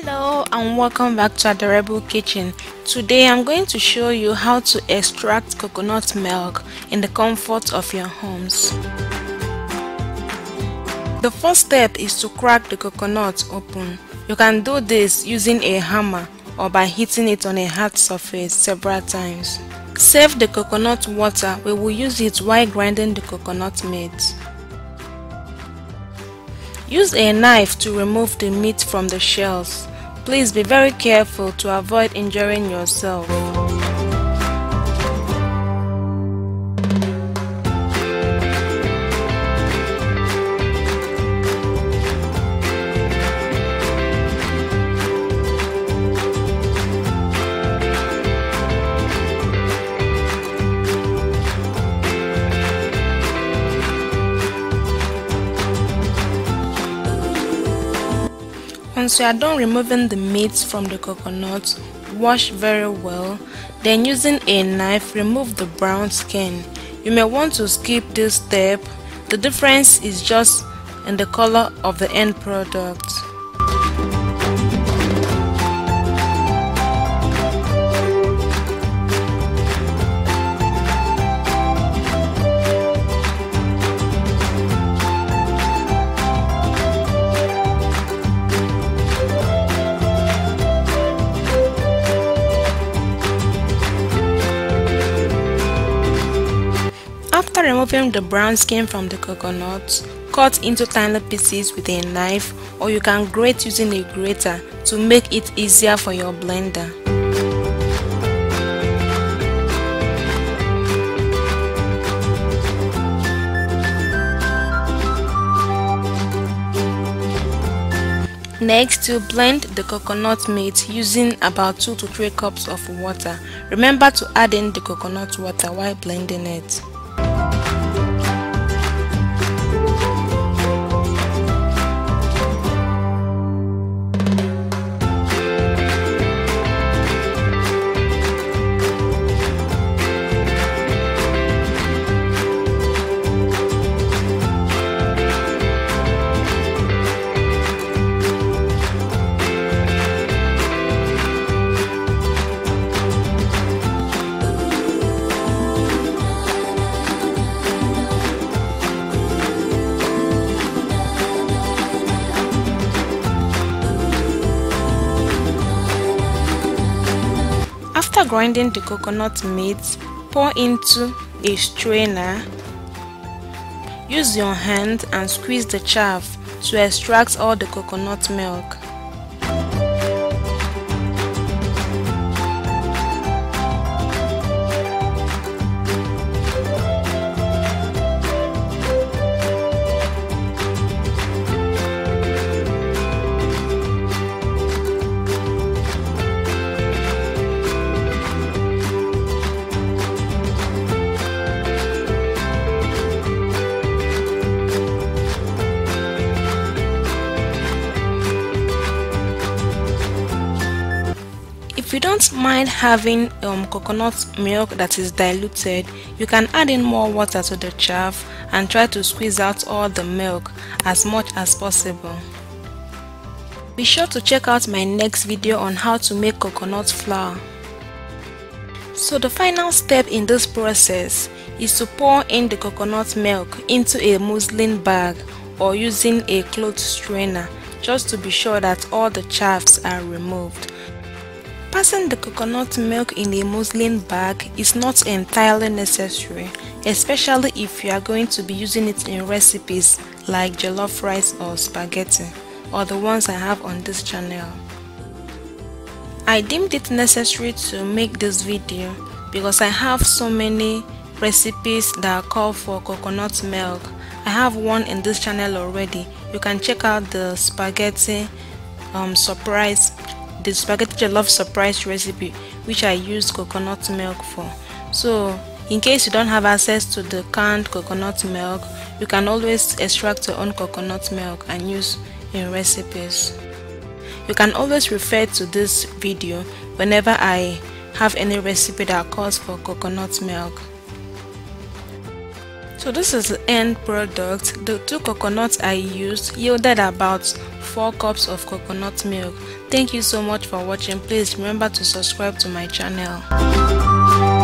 Hello and welcome back to Adorable Kitchen. Today I'm going to show you how to extract coconut milk in the comfort of your homes. The first step is to crack the coconut open. You can do this using a hammer or by hitting it on a hard surface several times. Save the coconut water. We will use it while grinding the coconut meat. Use a knife to remove the meat from the shells. Please be very careful to avoid injuring yourself. Once you are done removing the meat from the coconut, wash very well. Then using a knife, remove the brown skin. You may want to skip this step. The difference is just in the color of the end product. After removing the brown skin from the coconut, cut into tiny pieces with a knife, or you can grate using a grater to make it easier for your blender. Next, you blend the coconut meat using about 2 to 3 cups of water. Remember to add in the coconut water while blending it. After grinding the coconut meat, pour into a strainer. Use your hand and squeeze the chaff to extract all the coconut milk. If you don't mind having coconut milk that is diluted, you can add in more water to the chaff and try to squeeze out all the milk as much as possible. Be sure to check out my next video on how to make coconut flour. So the final step in this process is to pour in the coconut milk into a muslin bag or using a cloth strainer, just to be sure that all the chaffs are removed. Passing the coconut milk in a muslin bag is not entirely necessary, especially if you are going to be using it in recipes like jollof rice or spaghetti, or the ones I have on this channel. I deemed it necessary to make this video because I have so many recipes that call for coconut milk. I have one in this channel already. You can check out the spaghetti jollof surprise recipe, which I use coconut milk for. So in case you don't have access to the canned coconut milk, you can always extract your own coconut milk and use in recipes. You can always refer to this video whenever I have any recipe that calls for coconut milk. So this is the end product. The 2 coconuts I used yielded about 4 cups of coconut milk. Thank you so much for watching. Please remember to subscribe to my channel.